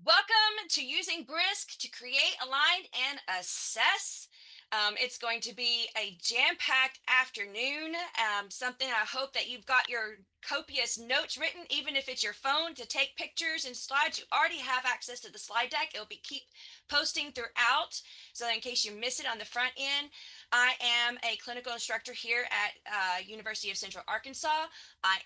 Welcome to using Brisk to create, align, and assess. It's going to be a jam-packed afternoon. Something I hope that you've got your copious notes written, even if it's your phone, to take pictures and slides. You already have access to the slide deck. It'll be keep posting throughout, so in case you miss it on the front end. I am a clinical instructor here at University of Central Arkansas. I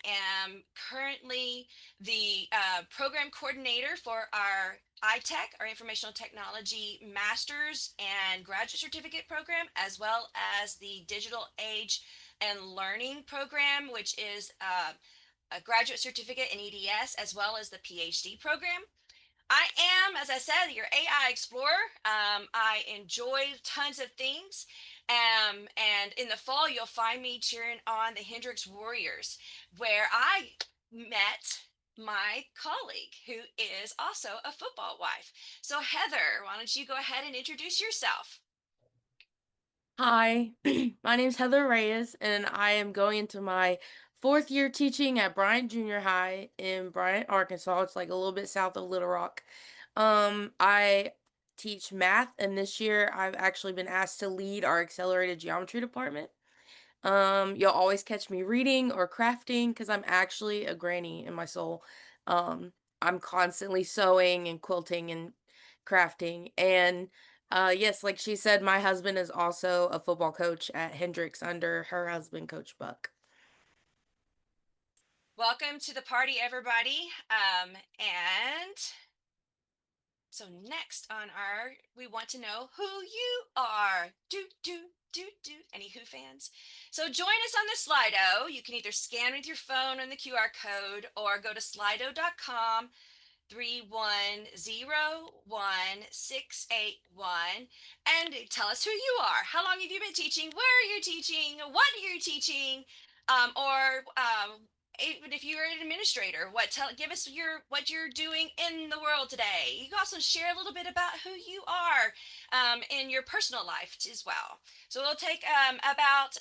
am currently the program coordinator for our ITech, our Informational Technology Master's and Graduate Certificate program, as well as the Digital Age and Learning program, which is a graduate certificate in EDS, as well as the PhD program. I am, as I said, your AI explorer. I enjoy tons of things. And in the fall, you'll find me cheering on the Hendrix Warriors, where I met my colleague who is also a football wife. So, Heather, why don't you go ahead and introduce yourself? Hi, my name's Heather Reyes, and I am going into my fourth year teaching at Bryant Junior High in Bryant, Arkansas. It's like a little bit south of Little Rock. I teach math, and this year I've actually been asked to lead our accelerated geometry department. You'll always catch me reading or crafting because I'm actually a granny in my soul. Um, I'm constantly sewing and quilting and crafting. And yes, like she said, my husband is also a football coach at Hendrix under her husband, Coach Buck. Welcome to the party, everybody. And so next on our, we want to know who you are. Do. Any Who fans? So join us on the Slido. You can either scan with your phone on the QR code or go to slido.com 3101681 and tell us who you are. How long have you been teaching? Where are you teaching? What are you teaching? Or even if you're an administrator, give us what you're doing in the world today. You can also share a little bit about who you are in your personal life as well. So we'll take about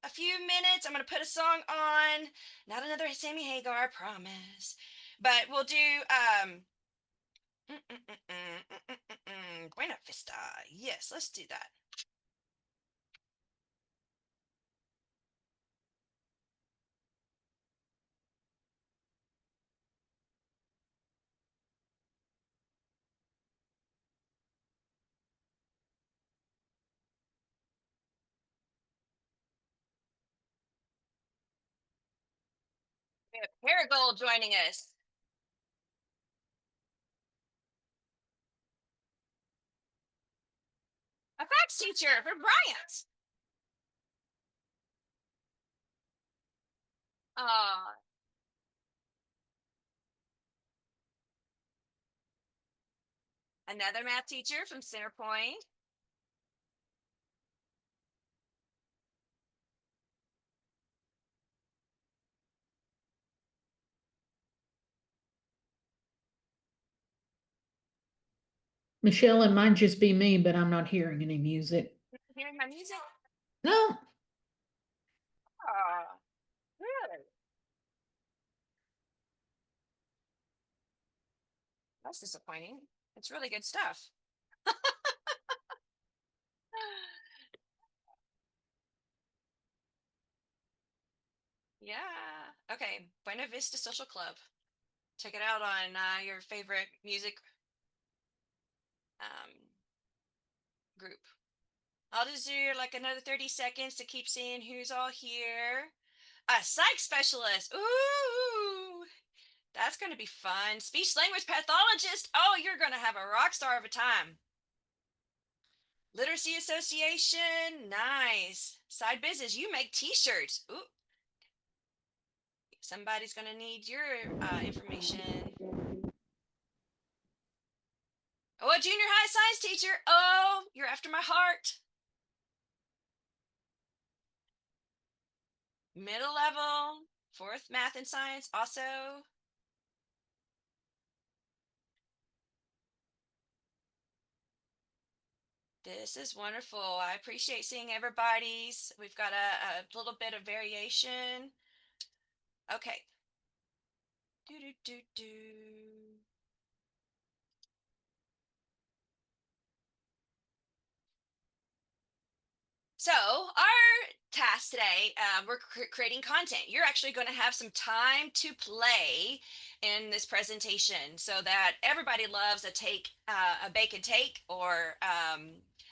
a few minutes. I'm going to put a song on. Not another Sammy Hagar, I promise. But we'll do Buena Vista. Yes, let's do that. We have Marigold joining us. A facts teacher for Bryant. Oh, another math teacher from Centerpoint. Michelle, it might just be me, but I'm not hearing any music. Hearing my music? No, Oh, good. That's disappointing. It's really good stuff. Yeah. Okay. Buena Vista Social Club. Check it out on your favorite music um, group. I'll just do like another 30 seconds to keep seeing who's all here. A psych specialist. Ooh, that's going to be fun. Speech language pathologist. Oh, you're going to have a rock star of a time. Literacy association. Nice. Side business. You make t-shirts. Ooh, somebody's going to need your information. Oh, a junior high science teacher. Oh, you're after my heart. Middle level. Fourth math and science. Also. This is wonderful. I appreciate seeing everybody's. We've got a little bit of variation. Okay. Do do do do. So, our task today, we're creating content. You're actually going to have some time to play in this presentation so that everybody loves a bake and take, or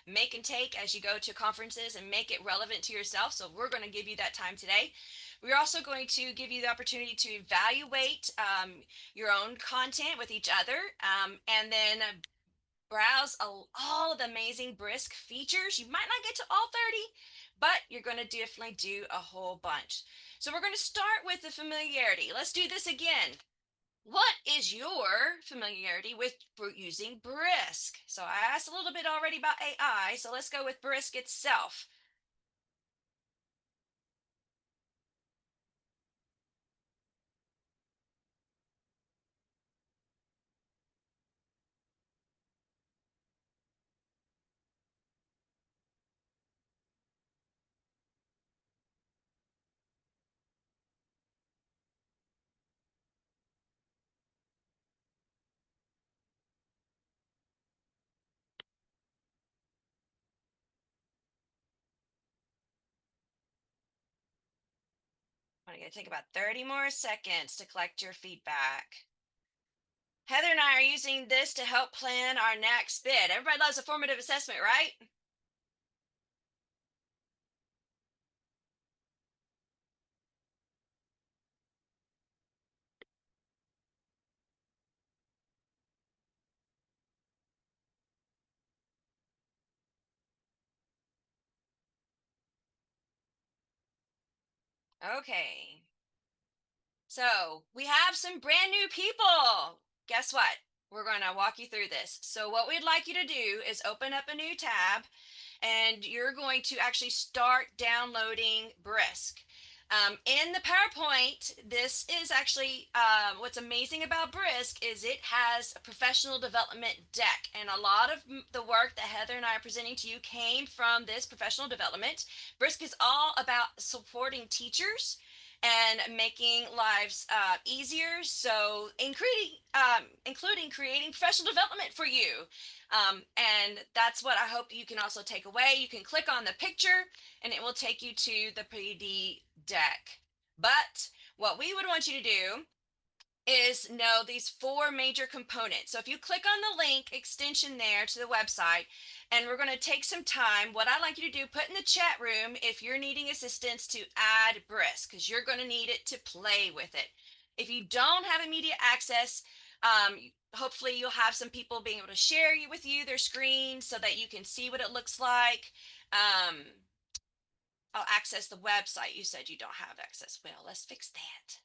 make and take as you go to conferences and make it relevant to yourself. So, we're going to give you that time today. We're also going to give you the opportunity to evaluate your own content with each other, and then browse all of the amazing Brisk features. You might not get to all 30, but you're going to definitely do a whole bunch. So we're going to start with the familiarity. Let's do this again. What is your familiarity with using Brisk? So I asked a little bit already about AI, so let's go with Brisk itself. I'm going to take about 30 more seconds to collect your feedback. Heather and I are using this to help plan our next bid. Everybody loves a formative assessment, right? Okay. So we have some brand new people. Guess what? We're going to walk you through this. So, what we'd like you to do is open up a new tab, and you're going to actually start downloading Brisk. In the PowerPoint, this is actually what's amazing about Brisk is it has a professional development deck, and a lot of the work that Heather and I are presenting to you came from this professional development. Brisk is all about supporting teachers and making lives easier. So, including creating professional development for you. And that's what I hope you can also take away. You can click on the picture and it will take you to the PD deck. But what we would want you to do is know these four major components. So if you click on the link extension there to the website, and we're going to take some time, what I'd like you to do, put in the chat room if you're needing assistance to add Brisk, because you're going to need it to play with it. If you don't have immediate access, hopefully you'll have some people being able to share with you their screen so that you can see what it looks like. I'll access the website. You said you don't have access. Well, let's fix that.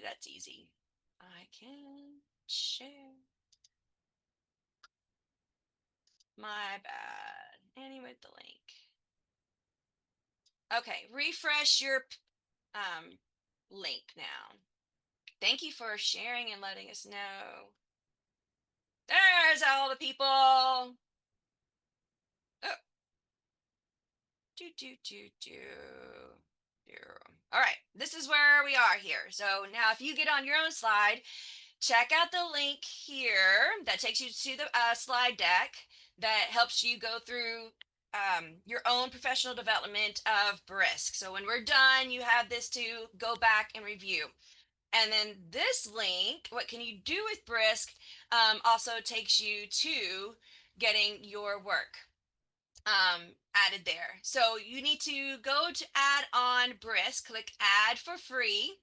That's easy. I can share. My bad. Annie with the link. Okay, refresh your link now. Thank you for sharing and letting us know. There's all the people. Oh. All right, this is where we are here. So now if you get on your own slide, check out the link here that takes you to the slide deck that helps you go through your own professional development of Brisk. So when we're done, you have this to go back and review. And then this link, what can you do with Brisk, also takes you to getting your work added there. So you need to go to add on Brisk, click add for free,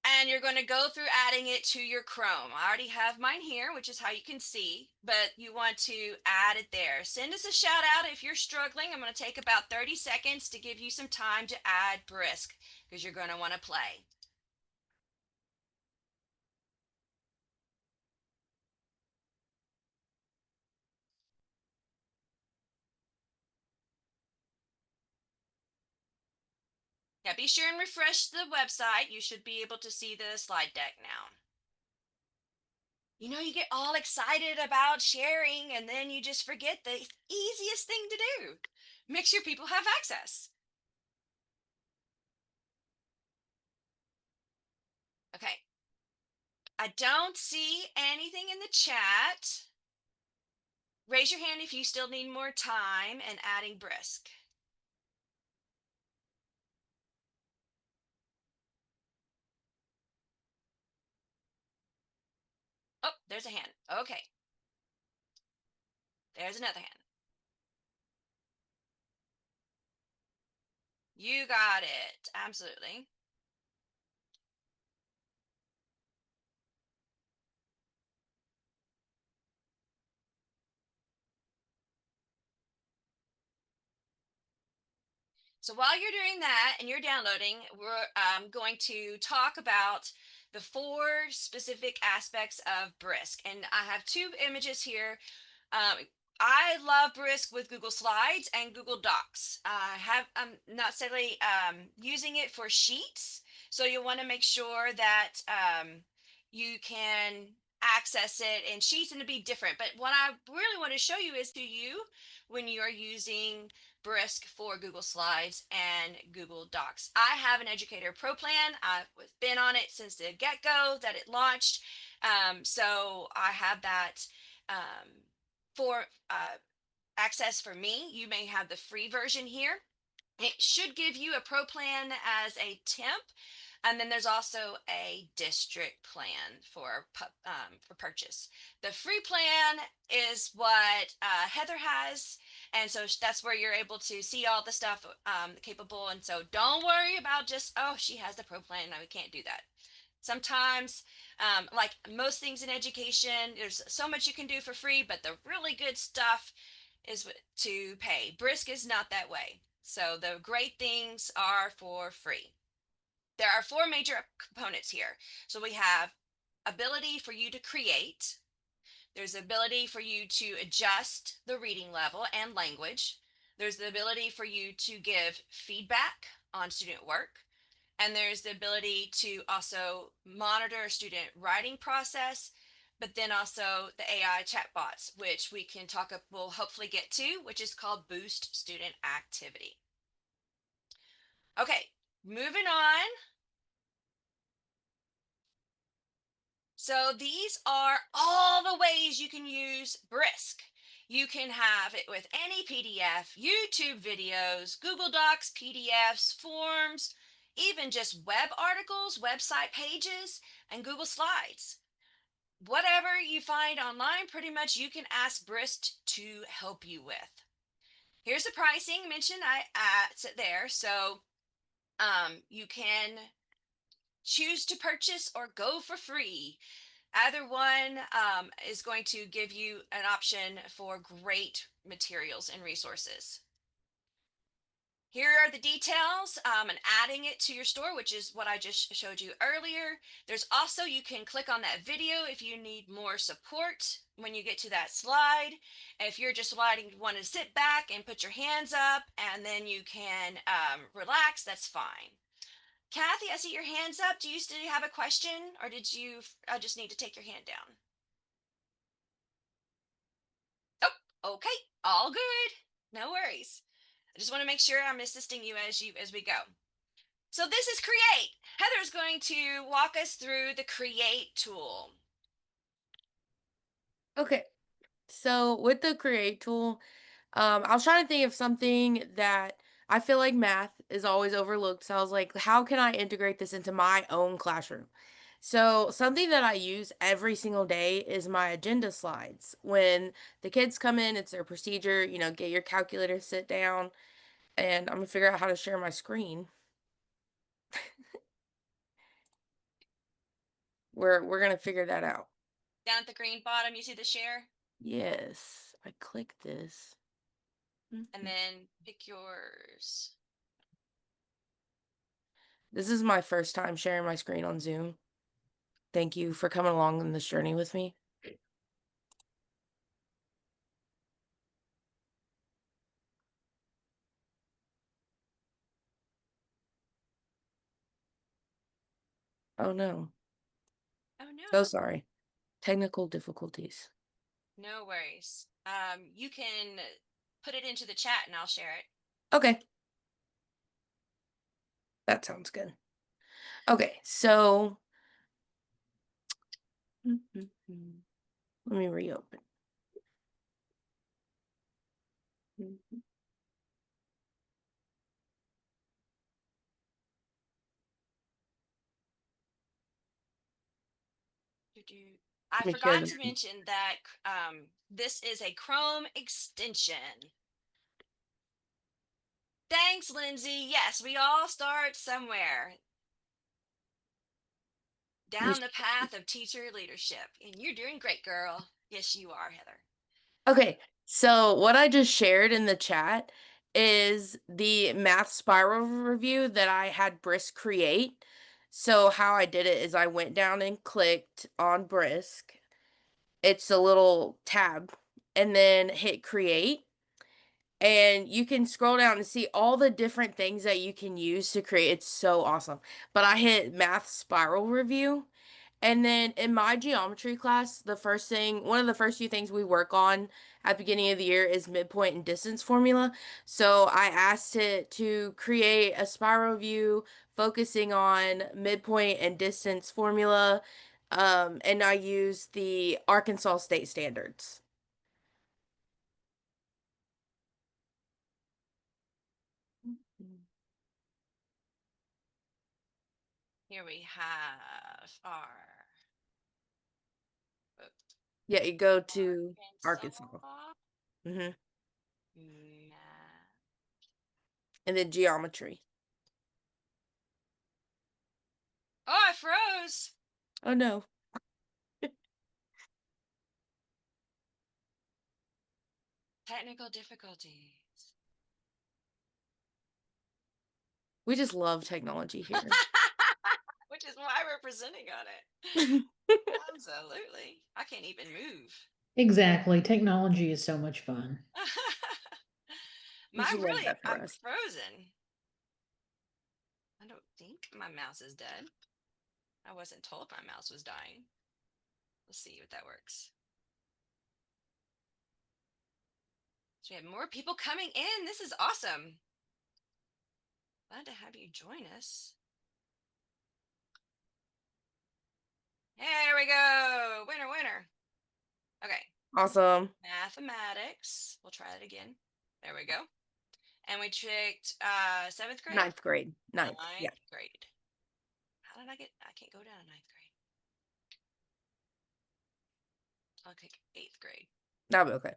and you're going to go through adding it to your Chrome. I already have mine here, which is how you can see, but you want to add it there. Send us a shout out if you're struggling. I'm going to take about 30 seconds to give you some time to add Brisk because you're going to want to play. Now be sure and refresh the website. You should be able to see the slide deck now. You know, you get all excited about sharing and then you just forget the easiest thing to do. Make sure people have access. Okay. I don't see anything in the chat. Raise your hand if you still need more time and adding Brisk. Oh, there's a hand. Okay, there's another hand. You got it. Absolutely. So while you're doing that and you're downloading, we're going to talk about the four specific aspects of Brisk. And I have two images here. Um, I love Brisk with Google Slides and Google Docs. I'm not necessarily using it for sheets, so you'll want to make sure that you can access it in sheets and to be different. But what I really want to show you is to you when you are using Brisk for Google Slides and Google Docs. I have an Educator Pro plan. I've been on it since the get-go that it launched. So I have that um, for access for me. You may have the free version here. It should give you a pro plan as a temp, and then there's also a district plan for purchase. The free plan is what Heather has, and so that's where you're able to see all the stuff capable. And so don't worry about just, oh, she has the pro plan. No, we can't do that. Sometimes, like most things in education, there's so much you can do for free, but the really good stuff is to pay. Brisk is not that way. So the great things are for free. There are four major components here. So we have ability for you to create. There's the ability for you to adjust the reading level and language. There's the ability for you to give feedback on student work. And there's the ability to also monitor student writing process, but then also the AI chatbots, which we'll hopefully get to, which is called Boost Student Activity. Okay, moving on. So these are all the ways you can use Brisk. You can have it with any PDF, YouTube videos, Google Docs, PDFs, forms, even just web articles, website pages, and Google Slides. Whatever you find online, pretty much you can ask Brisk to help you with. Here's the pricing mentioned there. So you can choose to purchase or go for free. Either one is going to give you an option for great materials and resources. Here are the details and adding it to your store, which is what I just showed you earlier. There's also, you can click on that video if you need more support when you get to that slide. If you're just want to sit back and put your hands up and then you can relax, that's fine. Kathy, I see your hands up. Do you still have a question or did you just need to take your hand down? Oh, okay. All good. No worries. I just want to make sure I'm assisting you as we go. So this is Create. Heather's going to walk us through the Create tool. Okay. So with the create tool, I was trying to think of something that I feel like math is always overlooked. So I was like, how can I integrate this into my own classroom? So something that I use every single day is my agenda slides. When the kids come in, it's their procedure, get your calculator, sit down, and I'm gonna figure out how to share my screen. We're gonna figure that out. Down at the green bottom, you see the share, Yes, I click this. and Mhm. then pick yours. This is my first time sharing my screen on Zoom. Thank you for coming along on this journey with me. Oh no. Oh So no, sorry. Technical difficulties. no worries. You can put it into the chat and I'll share it. Okay, that sounds good. Okay, so let me reopen. Mhm. I Let me share forgot the to mention that this is a Chrome extension. Thanks, Lindsay. Yes, we all start somewhere let me down the path of teacher leadership. And you're doing great, girl. Yes, you are, Heather. Okay, so what I just shared in the chat is the math spiral review that I had Brisk create. So how I did it is I went down and clicked on Brisk. It's a little tab, and then hit create. And you can scroll down and see all the different things that you can use to create. It's so awesome. But I hit math spiral review. And then in my geometry class, one of the first few things we work on at the beginning of the year is midpoint and distance formula. So I asked it to create a spiral view focusing on midpoint and distance formula. And I used the Arkansas state standards. Here we have our Yeah, you go to Arkansas Arkansas. Hmm. math. And then geometry. Oh, I froze. Oh no. Technical difficulties. We just love technology here. Which is why we're presenting on it. Absolutely. I can't even move. Exactly. Technology is so much fun. You should love that for I'm us. frozen. I don't think my mouse is dead. I wasn't told my mouse was dying. Let's see if that works. So we have more people coming in. This is awesome. Glad to have you join us. There we go. Winner, winner. Okay. Awesome. Mathematics. We'll try it again. There we go. And we tricked seventh grade? Ninth grade. Ninth. Yeah. Ninth grade. How did I can't go down to ninth grade. I'll take eighth grade. That'll be okay.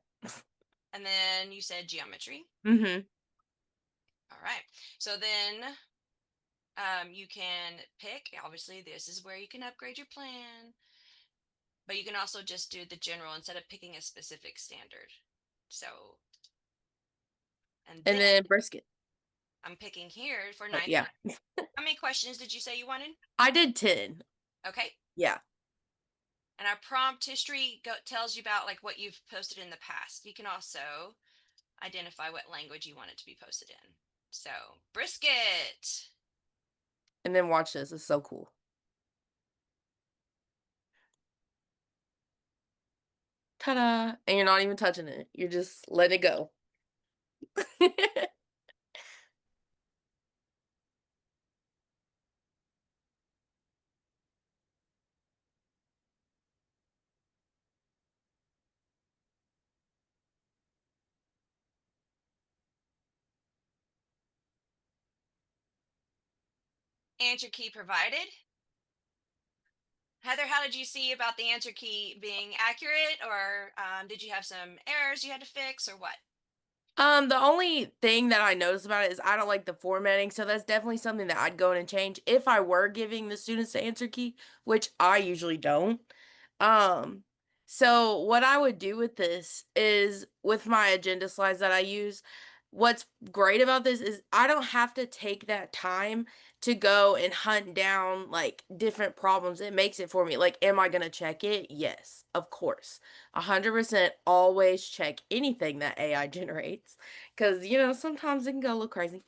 And then you said geometry. Mm-hmm. All right. So then you can pick, obviously, this is where you can upgrade your plan, but you can also just do the general instead of picking a specific standard. So, and And then then brisket. I'm picking here for Oh, ninth yeah. grade. How many questions did you say you wanted? I did 10. Okay. Yeah. And our prompt history tells you about like what you've posted in the past. You can also identify what language you want it to be posted in. So, brisket. And then watch this. It's so cool. Ta-da. And you're not even touching it. You're just letting it go. Answer key provided. Heather, how did you see about the answer key being accurate, or did you have some errors you had to fix, or what? The only thing that I noticed about it is I don't like the formatting, so that's definitely something that I'd go in and change if I were giving the students the answer key, which I usually don't. Um, so what I would do with this is with my agenda slides that I use, what's great about this is I don't have to take that time to go and hunt down like different problems. It makes it for me. Like, am I gonna check it? Yes, of course. 100% always check anything that AI generates because sometimes it can go a little crazy.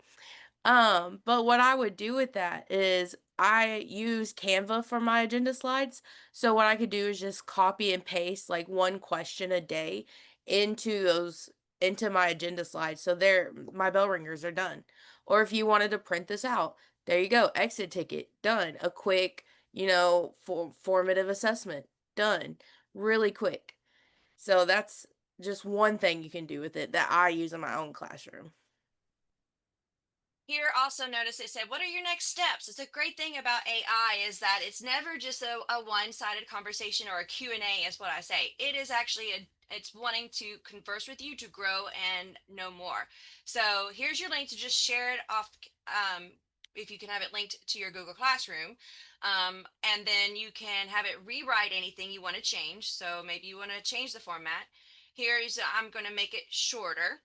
But what I would do with that is I use Canva for my agenda slides. So what I could do is just copy and paste like one question a day into my agenda slides. So there my bell ringers are done. Or if you wanted to print this out, there you go. Exit ticket, done. A quick, formative assessment, done. Really quick. So just one thing you can do with it that I use in my own classroom. Here also notice it said, what are your next steps? It's a great thing about AI is that it's never just a one-sided conversation or a Q&A is what I say. It is actually it's wanting to converse with you to grow and know more. So here's your link to just share it off, if you can have it linked to your Google Classroom. And then you can have it rewrite anything you want to change. So maybe you want to change the format. Here's, I'm going to make it shorter.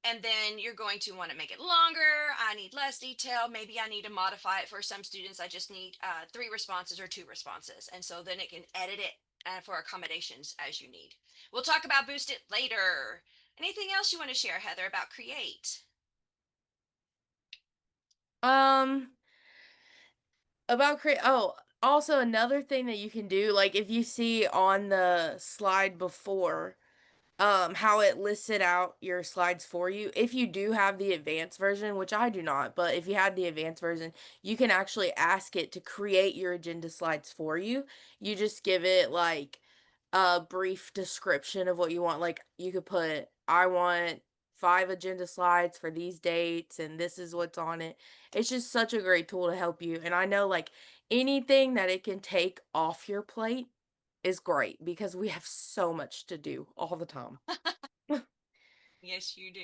And then you're going to want to make it longer. I need less detail. Maybe I need to modify it for some students. I just need 3 responses or 2 responses. And so then it can edit it for accommodations as you need. We'll talk about Boost It later. Anything else you want to share, Heather, about Create? Um, about create. Oh, also another thing that you can do, like if you see on the slide before, how it listed out your slides for you. If you do have the advanced version, which I do not, but if you had the advanced version, you can actually ask it to create your agenda slides for you. You just give it like a brief description of what you want. Like you could put, I want 5 agenda slides for these dates, and this is what's on it. It's just such a great tool to help you. And I know like anything that it can take off your plate is great because we have so much to do all the time. Yes, you do.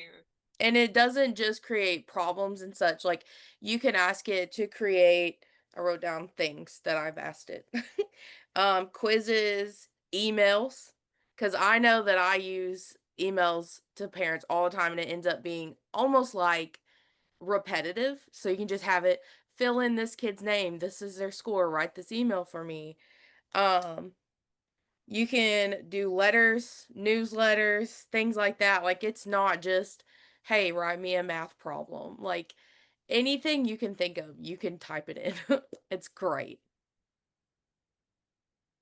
And it doesn't just create problems and such, like, you can ask it to create I wrote down things that I've asked it. Quizzes, emails, because I know that I use emails to parents all the time, and it ends up being almost, like, repetitive, so you can just have it fill in this kid's name, this is their score, write this email for me. Um You can do letters, newsletters, things like that. Like, it's not just, "Hey, write me a math problem." Like, anything you can think of, you can type it in. It's great.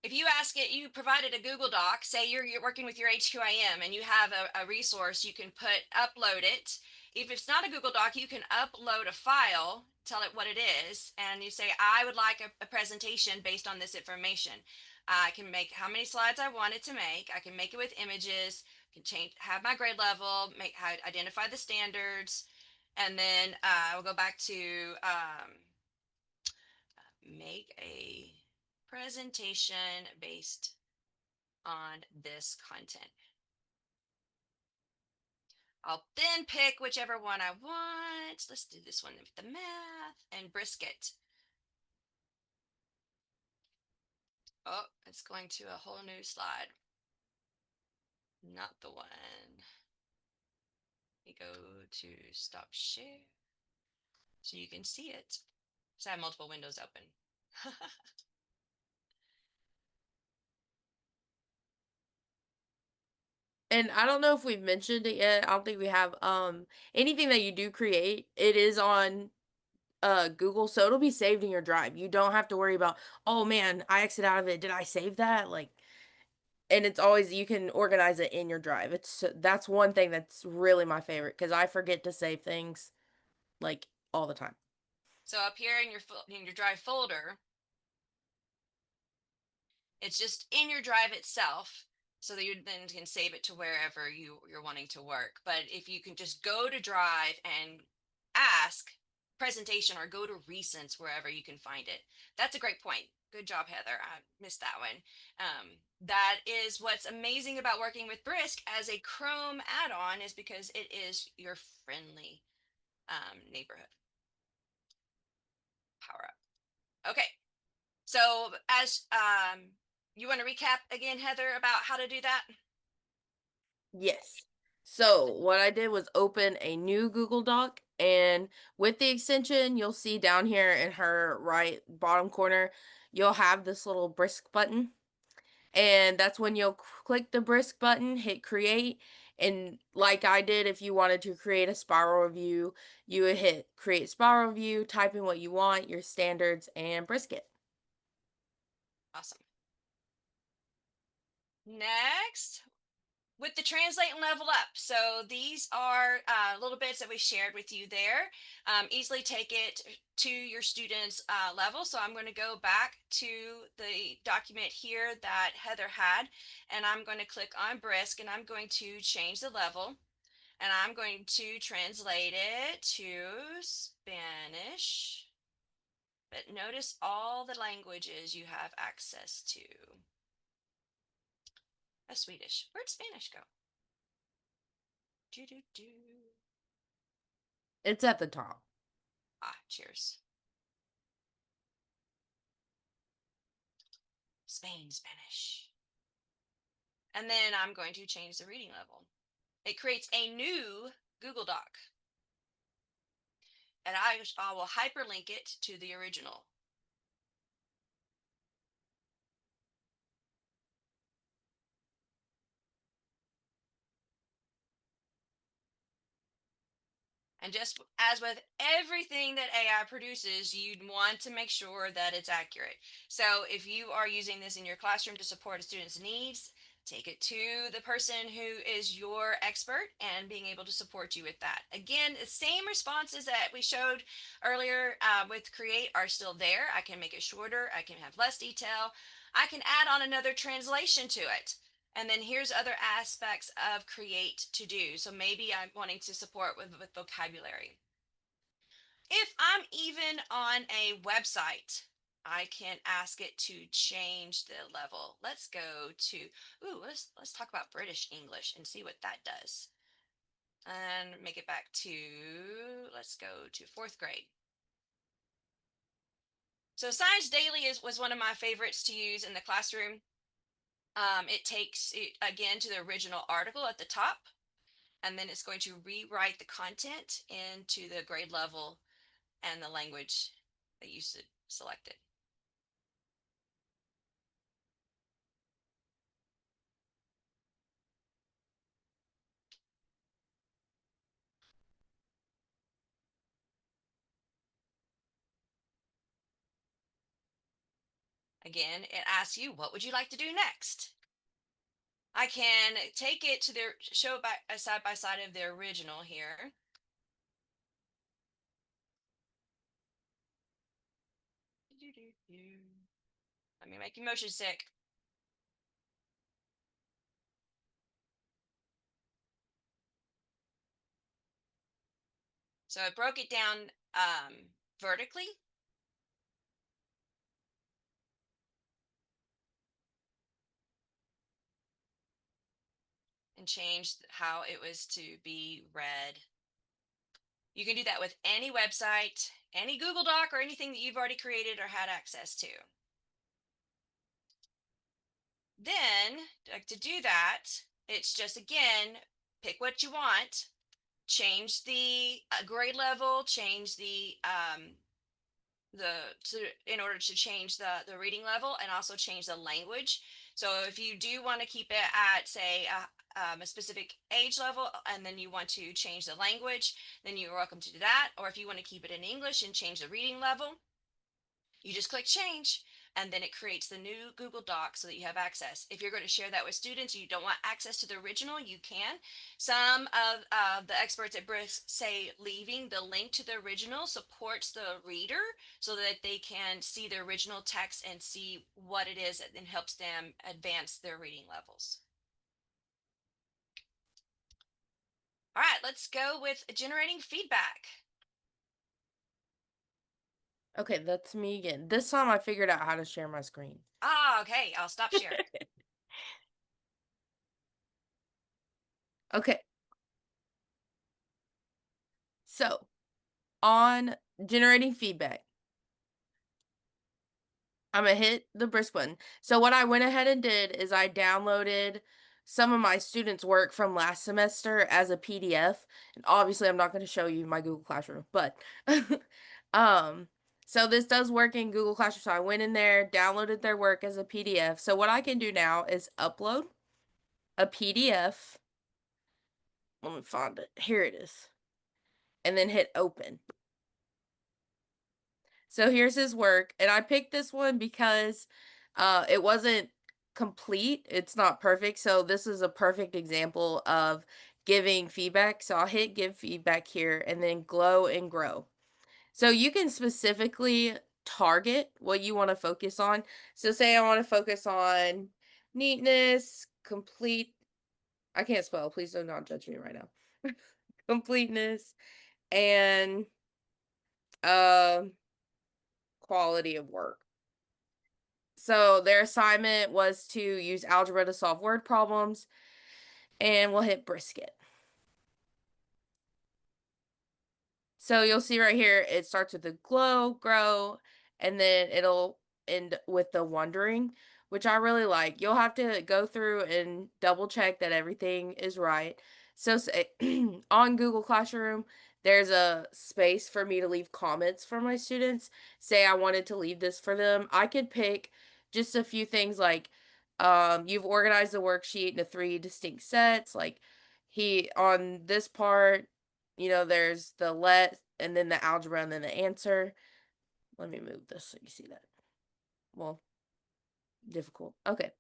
If you ask it, you provided a Google Doc, say you're working with your HQIM and you have a resource, you can upload it. If it's not a Google Doc, you can upload a file, tell it what it is, and you say, I would like a presentation based on this information. I can make how many slides I want it to make. I can make it with images, can change, have my grade level, identify the standards, and then we'll go back to make a presentation based on this content. I'll then pick whichever one I want. Let's do this one with the math and brisket. Oh, it's going to a whole new slide. Not the one. We go to stop share so you can see it. So I have multiple windows open. And I don't know if we've mentioned it yet, I don't think we have, anything that you do create, it is on, Google, so it'll be saved in your drive. You don't have to worry about, "Oh, man, I exited out of it, did I save that?" Like, and it's always you can organize it in your drive. That's one thing that's really my favorite because I forget to save things, like, all the time. So up here in your drive folder, it's just in your drive itself so that you then can save it to wherever you're wanting to work. But if you can just go to Drive and ask presentation or go to recents wherever you can find it. That's a great point. Good job, Heather. I missed that one. That is what's amazing about working with Brisk as a Chrome add-on is because it is your friendly neighborhood power up. Okay, so as you want to recap again, Heather, about how to do that? Yes. So what I did was open a new Google Doc, and with the extension, you'll see down here in her right bottom corner, you'll have this little brisk button. And that's when you'll click the brisk button, hit create. And like I did, if you wanted to create a spiral review, you would hit create spiral review, type in what you want, your standards, and brisket. Awesome. Next, with the translate and level up. So these are little bits that we shared with you there. Easily take it to your students' level. So I'm going to go back to the document here that Heather had, and I'm going to click on Brisk, and I'm going to change the level, and I'm going to translate it to Spanish. But notice all the languages you have access to. Swedish. Where'd Spanish go? Do do do. It's at the top. Cheers. Spain Spanish. And then I'm going to change the reading level. It creates a new Google Doc. And I will hyperlink it to the original. And just as with everything that AI produces, you'd want to make sure that it's accurate. So if you are using this in your classroom to support a student's needs, take it to the person who is your expert and being able to support you with that. Again, the same responses that we showed earlier with Create are still there. I can make it shorter. I can have less detail. I can add on another translation to it. And then here's other aspects of Create to do. So maybe I'm wanting to support with vocabulary. If I'm even on a website, I can ask it to change the level. Let's go to, let's talk about British English and see what that does. And make it back to, let's go to 4th grade. So Science Daily was one of my favorites to use in the classroom. It takes it again to the original article at the top, and then it's going to rewrite the content into the grade level and the language that you selected. Again, it asks you, what would you like to do next? I can take it to their show by side by side of the original here. Let me make you motion sick. So I broke it down vertically. And changed how it was to be read. You can do that with any website, any Google Doc, or anything that you've already created or had access to. Then, to do that, it's just, again, pick what you want, change the grade level, change in order to change the reading level, and also change the language. So if you do want to keep it at, say, a specific age level, and then you want to change the language, then you're welcome to do that. Or if you want to keep it in English and change the reading level, you just click change, and then it creates the new Google Doc so that you have access. If you're going to share that with students, you don't want access to the original, you can. Some of the experts at Brisk say leaving the link to the original supports the reader so that they can see the original text and see what it is, and helps them advance their reading levels. All right, let's go with generating feedback. Okay, that's me again. This time I figured out how to share my screen. Okay, I'll stop sharing. Okay. So, on generating feedback, I'm gonna hit the Brisk button. So what I went ahead and did is I downloaded some of my students' work from last semester as a PDF. And obviously I'm not going to show you my Google Classroom, but um so this does work in Google Classroom. So I went in there, downloaded their work as a PDF. So what I can do now is upload a PDF. Let me find it. Here it is. And then hit open. So here's his work, and I picked this one because it wasn't complete. It's not perfect. So this is a perfect example of giving feedback. So I'll hit give feedback here and then glow and grow. So you can specifically target what you want to focus on. So say I want to focus on neatness, complete. I can't spell. Please do not judge me right now. Completeness and um quality of work. So their assignment was to use algebra to solve word problems, and we'll hit brisket. So you'll see right here, it starts with the glow, grow, and then it'll end with the wondering, which I really like. You'll have to go through and double check that everything is right. So say, on Google Classroom, there's a space for me to leave comments for my students. Say I wanted to leave this for them. I could pick just a few things like you've organized the worksheet into three distinct sets. Like he on this part there's the let and then the algebra and then the answer. Let me move this so you see that. Well, difficult. Okay.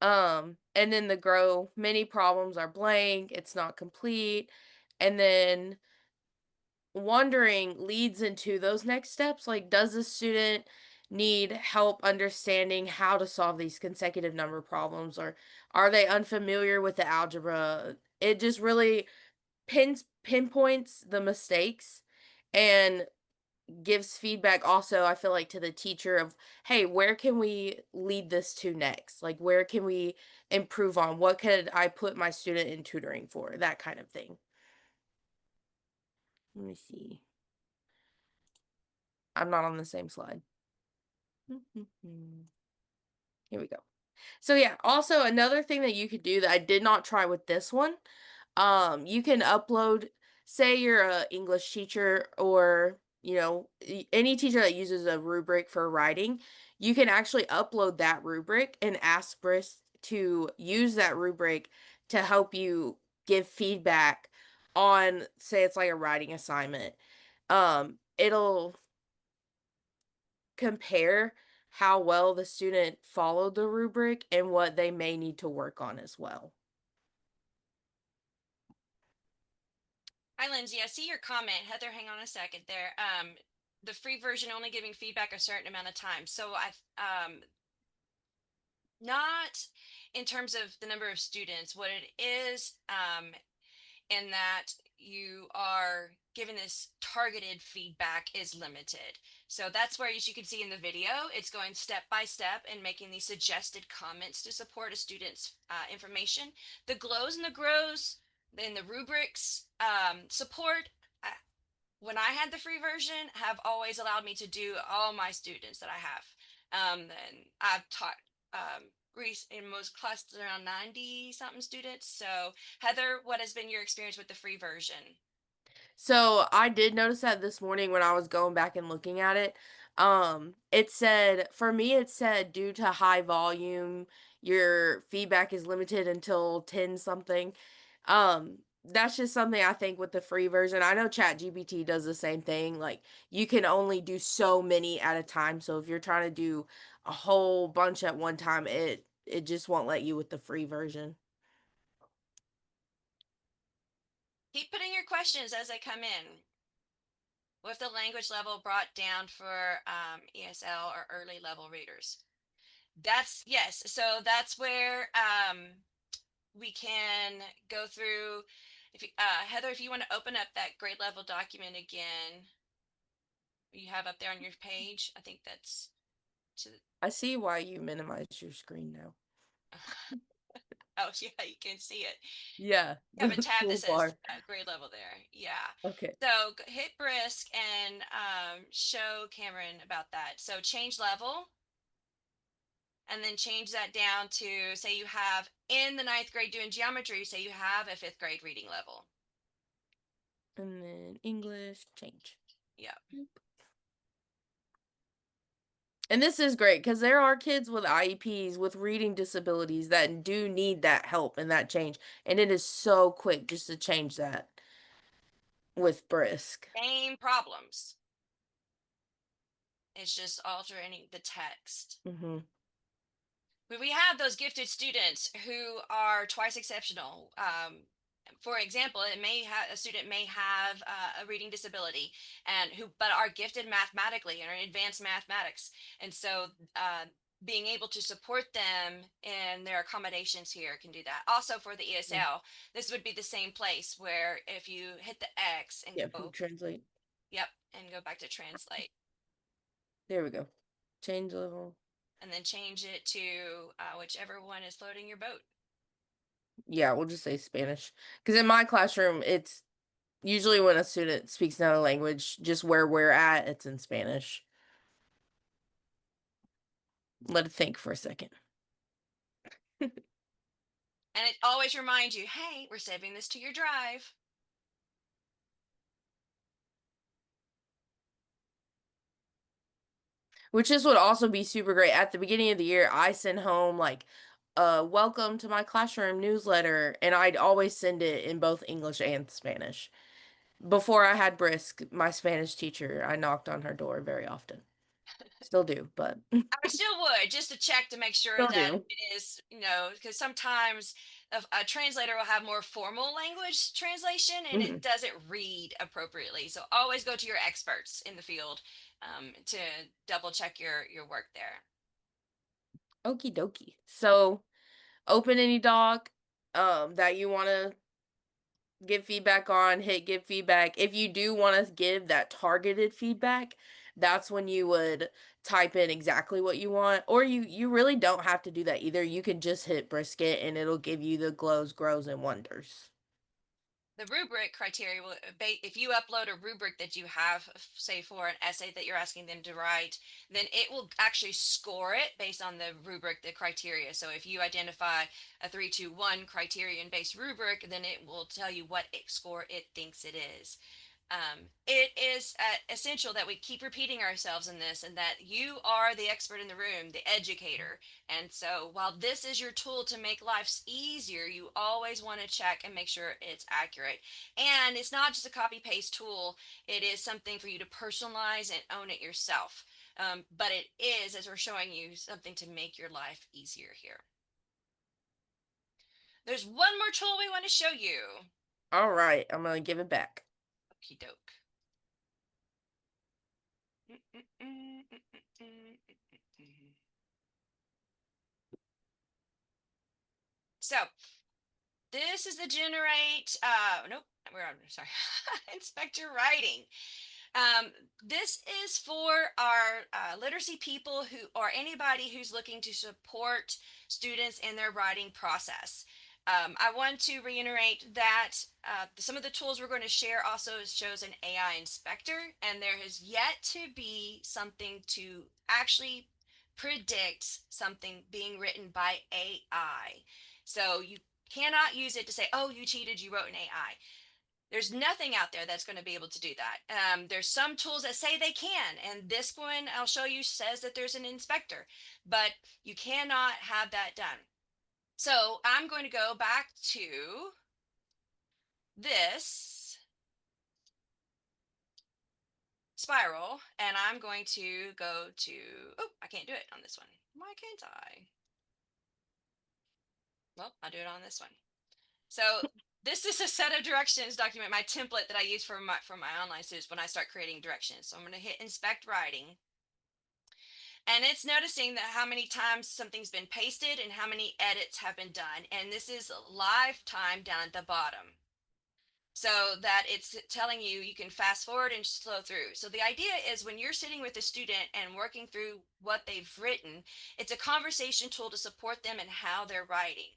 And then the grow, many problems are blank, it's not complete. And then wondering leads into those next steps. Like, does the student need help understanding how to solve these consecutive number problems, or are they unfamiliar with the algebra? It just really pinpoints the mistakes and gives feedback also, I feel like, to the teacher of, hey, where can we lead this to next? Like, where can we improve on? What could I put my student in tutoring for? That kind of thing. Let me see. I'm not on the same slide. Here we go. So yeah, also another thing that you could do that I did not try with this one, you can upload, say you're a English teacher or, any teacher that uses a rubric for writing, you can actually upload that rubric and ask Brisk to use that rubric to help you give feedback on, say it's like a writing assignment. It'll compare how well the student followed the rubric and what they may need to work on as well. Hi, Lindsay. I see your comment. Heather, hang on a second there. The free version only giving feedback a certain amount of time. So not in terms of the number of students. What it is, in that you are given this targeted feedback is limited. So that's where, as you can see in the video, it's going step by step and making these suggested comments to support a student's information. The glows and the grows and the rubrics support, uh, when I had the free version, have always allowed me to do all my students that I have. And I've taught in most classes around 90 something students. So, Heather, what has been your experience with the free version? So I did notice that this morning when I was going back and looking at it. It said, for me, it said due to high volume, your feedback is limited until 10 something. That's just something I think with the free version. I know ChatGPT does the same thing. Like, you can only do so many at a time. So if you're trying to do a whole bunch at one time, it just won't let you with the free version. Keep putting your questions as they come in. With the language level brought down for ESL or early level readers? That's yes. So that's where we can go through. If you, Heather, if you want to open up that grade level document again, you have up there on your page. I think that's to. I see why you minimize your screen now. Oh yeah, you can see it. Yeah, You have a the tab that says toolbar. grade level there. Yeah. Okay. So hit Brisk and show Cameron about that. So change level, and then change that down to, say you have in the ninth grade doing geometry, say you have a fifth grade reading level. And then English, change. Yeah. And this is great because there are kids with IEPs with reading disabilities that do need that help and that change. And it is so quick just to change that with Brisk. Same problems. It's just altering the text. Hmm. We have those gifted students who are twice exceptional. For example, it may have a student may have a reading disability and who but are gifted mathematically and are in advanced mathematics, and so being able to support them in their accommodations here can do that. Also for the Mm. ESL, this would be the same place where if you hit the X and Yeah, go, translate. yep, and go back to translate, There we go. Change level. and then change it to whichever one is floating your boat. Yeah, we'll just say Spanish. Because in my classroom, it's usually when a student speaks another language, just where we're at, it's in Spanish. Let it think for a second. And it always reminds you, hey, we're saving this to your drive. Which this would also be super great. At the beginning of the year, I send home like welcome to my classroom newsletter, and I'd always send it in both English and Spanish. Before I had Brisk, my Spanish teacher, I knocked on her door very often. Still do, but I still would just to check to make sure still that do. it is, because sometimes a translator will have more formal language translation and it Mhm. doesn't read appropriately. So always go to your experts in the field to double check your work there. Okie dokie. So open any doc that you want to give feedback on, hit give feedback. If you do want to give that targeted feedback, that's when you would type in exactly what you want. Or you really don't have to do that either. You can just hit brisket and it'll give you the glows, grows, and wonders. The rubric criteria will, if you upload a rubric that you have, say for an essay that you're asking them to write, then it will actually score it based on the rubric, the criteria. So if you identify a 3-2-1 criterion based rubric, then it will tell you what score it thinks it is. It is essential that we keep repeating ourselves in this and that you are the expert in the room, the educator. And so while this is your tool to make life easier, you always want to check and make sure it's accurate. And it's not just a copy paste tool, it is something for you to personalize and own it yourself. But it is, as we're showing you, something to make your life easier here. There's one more tool we want to show you. All right, I'm gonna give it back. Okie doke. So this is the generate, nope, we're on, sorry, inspector writing. Um, this is for our literacy people who, or anybody who's looking to support students in their writing process. I want to reiterate that some of the tools we're going to share also shows an AI inspector, and there has yet to be something to actually predict something being written by AI. So you cannot use it to say, oh, you cheated, you wrote an AI. There's nothing out there that's going to be able to do that. There's some tools that say they can, and this one I'll show you says that there's an inspector, but you cannot have that done. So I'm going to go back to this spiral, and I'm going to go to, oh, I can't do it on this one. Why can't I? Well, I'll do it on this one. So this is a set of directions document, my template that I use for my online students when I start creating directions. So I'm going to hit inspect writing. And it's noticing that how many times something's been pasted and how many edits have been done. And this is live time down at the bottom, so that it's telling you you can fast forward and slow through. So the idea is when you're sitting with a student and working through what they've written, it's a conversation tool to support them in how they're writing.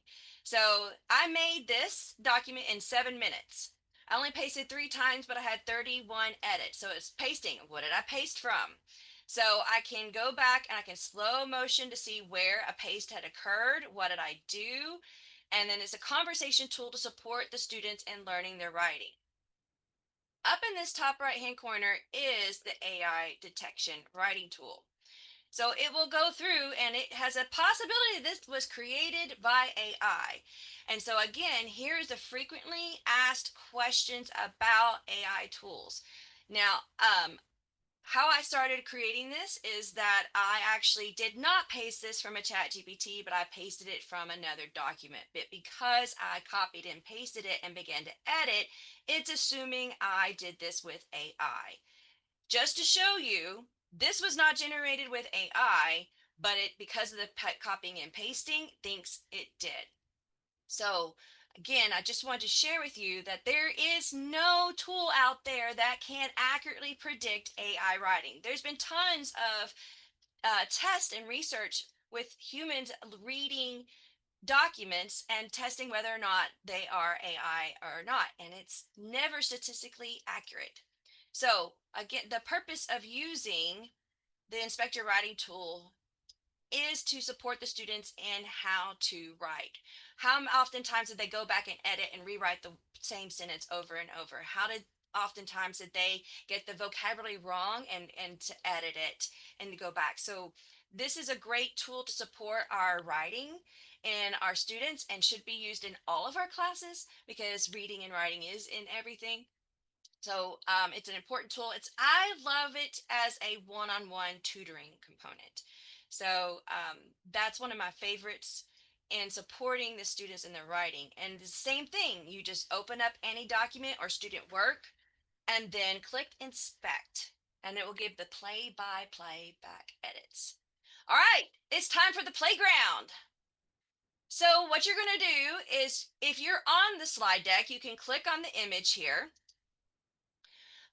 So I made this document in 7 minutes. I only pasted 3 times, but I had 31 edits. So it's pasting. What did I paste from? So I can go back and I can slow motion to see where a paste had occurred. What did I do? And then it's a conversation tool to support the students in learning their writing. Up in this top right hand corner is the AI detection writing tool. So it will go through and it has a possibility this was created by AI. And so again, here's the frequently asked questions about AI tools. Now, how I started creating this is that I actually did not paste this from a chat GPT, but I pasted it from another document. But because I copied and pasted it and began to edit, it's assuming I did this with AI. Just to show you, this was not generated with AI, but it, because of the copying and pasting, thinks it did. So, again, I just want to share with you that there is no tool out there that can accurately predict AI writing. There's been tons of tests and research with humans reading documents and testing whether or not they are AI or not, and it's never statistically accurate. So, again, the purpose of using the inspector writing tool is to support the students in how to write. How oftentimes did they go back and edit and rewrite the same sentence over and over? How did oftentimes did they get the vocabulary wrong and to edit it and to go back? So this is a great tool to support our writing and our students and should be used in all of our classes because reading and writing is in everything. So it's an important tool. I love it as a one-on-one tutoring component. So that's one of my favorites in supporting the students in their writing. And the same thing, you just open up any document or student work and then click inspect, and it will give the play-by-play back edits. All right, it's time for the playground. So what you're going to do is if you're on the slide deck, you can click on the image here.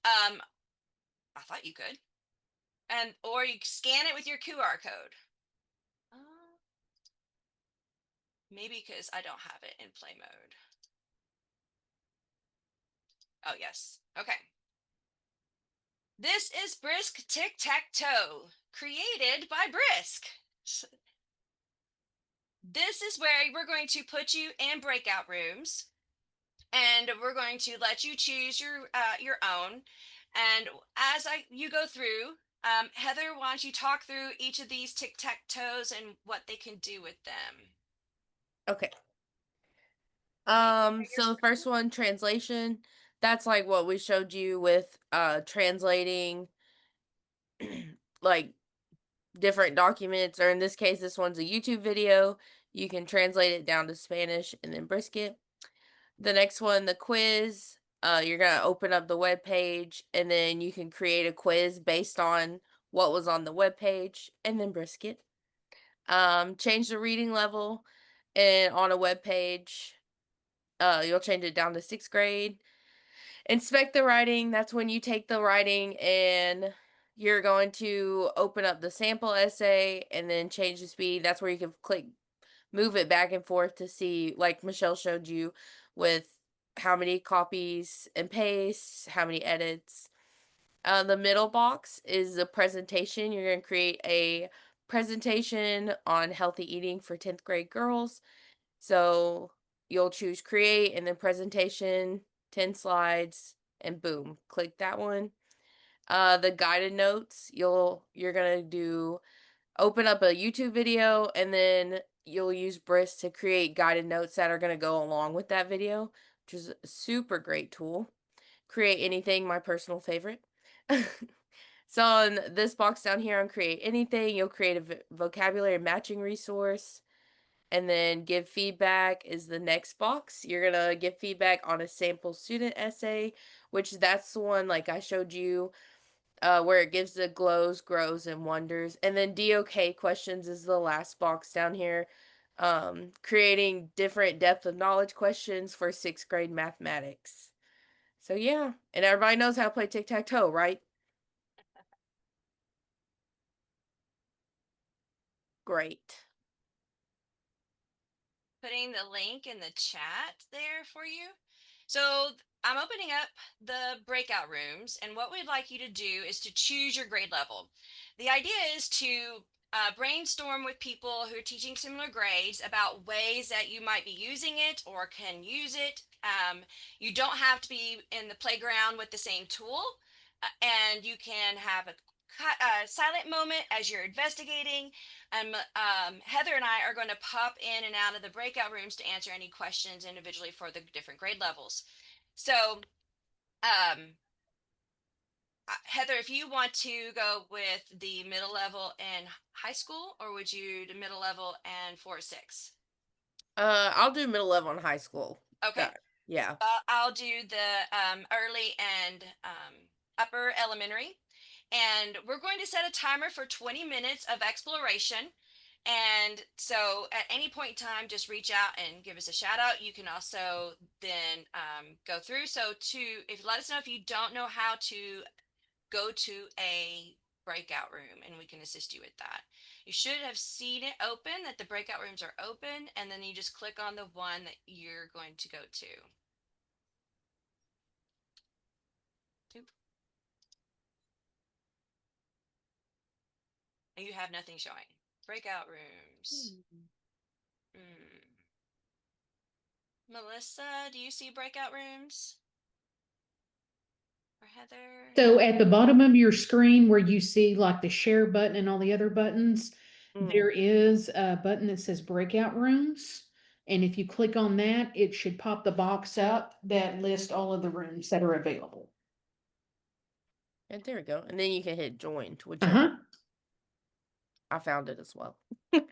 I thought you could. And or you scan it with your QR code. Uh, Maybe because I don't have it in play mode. Oh, yes. Okay. This is Brisk Tic Tac Toe, created by Brisk. This is where we're going to put you in breakout rooms, and we're going to let you choose your own. And as you go through, Heather, why don't you talk through each of these tic tac toes and what they can do with them? Okay. Can you share your So the first screen? one, translation, that's like what we showed you with translating like different documents, or in this case, this one's a YouTube video. You can translate it down to Spanish and then brisket. The next one, the quiz, you're gonna open up the web page and then you can create a quiz based on what was on the web page and then brisket. Change the reading level and on a web page, you'll change it down to 6th grade. Inspect the writing, that's when you take the writing and you're going to open up the sample essay and then change the speed. That's where you can move it back and forth to see, like Michelle showed you, with how many copies and pastes, how many edits. The middle box is the presentation. You're going to create a presentation on healthy eating for 10th grade girls. So you'll choose create and then presentation, 10 slides, and boom, click that one. The guided notes, you're gonna do open up a YouTube video and then you'll use Brisk to create guided notes that are gonna go along with that video, which is a super great tool. Create anything, my personal favorite. So on this box down here on create anything, you'll create a vocabulary matching resource. And then give feedback is the next box. You're gonna give feedback on a sample student essay, which that's the one like I showed you, where it gives the glows, grows, and wonders. And then DOK questions is the last box down here, creating different depth of knowledge questions for 6th grade mathematics. So yeah, and everybody knows how to play tic tac toe, right? Great. Putting the link in the chat there for you. So I'm opening up the breakout rooms, and what we'd like you to do is to choose your grade level. The idea is to brainstorm with people who are teaching similar grades about ways that you might be using it or can use it. You don't have to be in the playground with the same tool, and you can have a silent moment as you're investigating. Heather and I are going to pop in and out of the breakout rooms to answer any questions individually for the different grade levels. So um, Heather, if you want to go with the middle level and high school, or would you do middle level and 4 to 6? I'll do middle level in high school. Okay. That, yeah. I'll do the early and upper elementary. And we're going to set a timer for 20 minutes of exploration. And so at any point in time, just reach out and give us a shout out. You can also then go through. So if you let us know if you don't know how to go to a breakout room and we can assist you with that. You should have seen it open, that the breakout rooms are open, and then you just click on the one that you're going to go to. And you have nothing showing. Breakout rooms. Melissa, do you see breakout rooms? Or Heather? So at the bottom of your screen where you see like the share button and all the other buttons, there is a button that says breakout rooms. And if you click on that, it should pop the box up that lists all of the rooms that are available. And there we go. And then you can hit join to whichever. Uh-huh. I found it as well. Heather,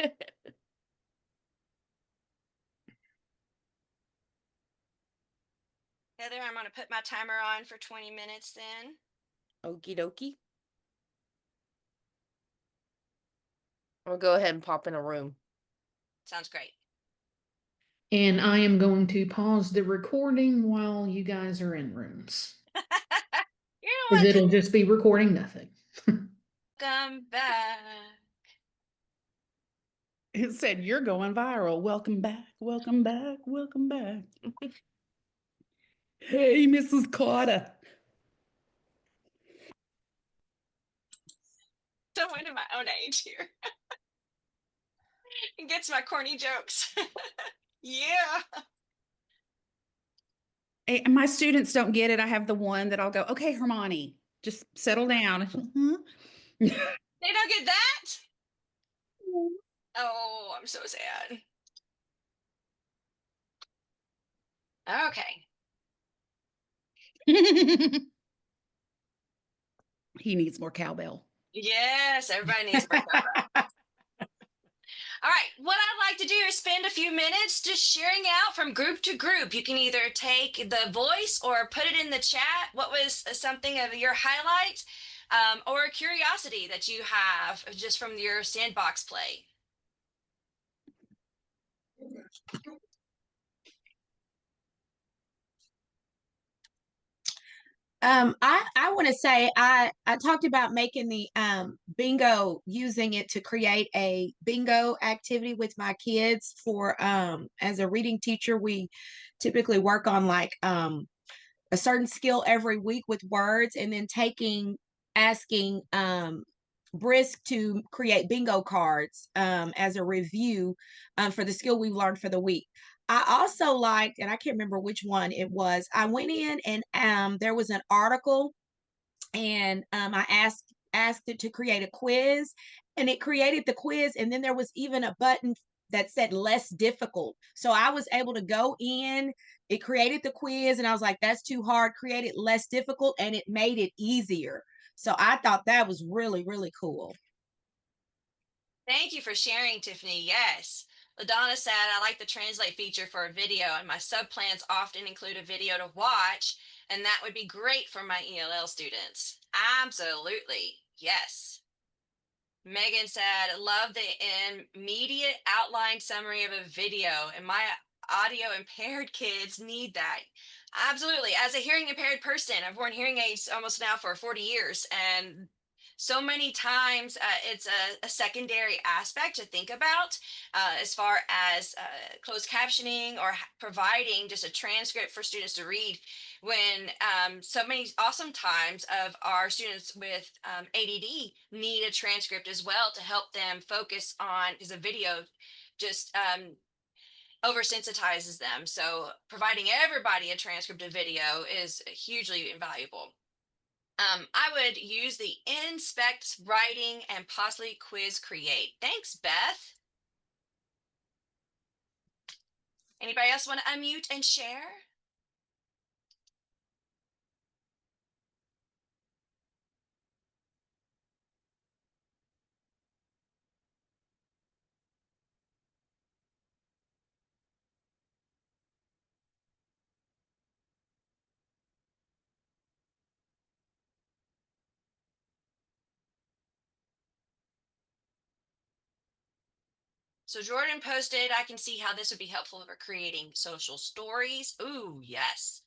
I'm going to put my timer on for 20 minutes then. Okie dokie. I'll go ahead and pop in a room. Sounds great. And I am going to pause the recording while you guys are in rooms. You know Because what? it'll just be recording nothing. Welcome back. It said, "You're going viral. Welcome back. Welcome back. Welcome back." Hey, Mrs. Carter. Someone in my own age here. It gets my corny jokes. Yeah. Hey, my students don't get it. I have the one that I'll go, "Okay, Hermione, just settle down." They don't get that? Oh, I'm so sad. Okay. He needs more cowbell. Yes, everybody needs more cover. All right, what I'd like to do is spend a few minutes just sharing out from group to group. You can either take the voice or put it in the chat. What was something of your highlight or a curiosity that you have just from your sandbox play? I want to say I talked about making the bingo, using it to create a bingo activity with my kids for as a reading teacher, we typically work on like a certain skill every week with words, and then asking Brisk to create bingo cards as a review for the skill we've learned for the week. I also liked, and I can't remember which one it was. I went in and there was an article, and I asked it to create a quiz, and it created the quiz, and then there was even a button that said less difficult. So I was able to go in, it created the quiz, and I was like, that's too hard, create it less difficult, and it made it easier. So I thought that was really, really cool. Thank you for sharing, Tiffany. Yes. LaDonna said, I like the translate feature for a video, and my sub plans often include a video to watch, and that would be great for my ELL students. Absolutely. Yes. Megan said, love the immediate outline summary of a video, and my audio impaired kids need that. Absolutely. As a hearing impaired person, I've worn hearing aids almost now for 40 years, and so many times it's a secondary aspect to think about as far as closed captioning or providing just a transcript for students to read, when so many awesome times of our students with ADD need a transcript as well to help them focus on, because a video just oversensitizes them. So providing everybody a transcript of video is hugely invaluable. I would use the inspect, writing, and possibly quiz create. Thanks, Beth. Anybody else want to unmute and share? So Jordan posted, I can see how this would be helpful for creating social stories. Ooh, yes.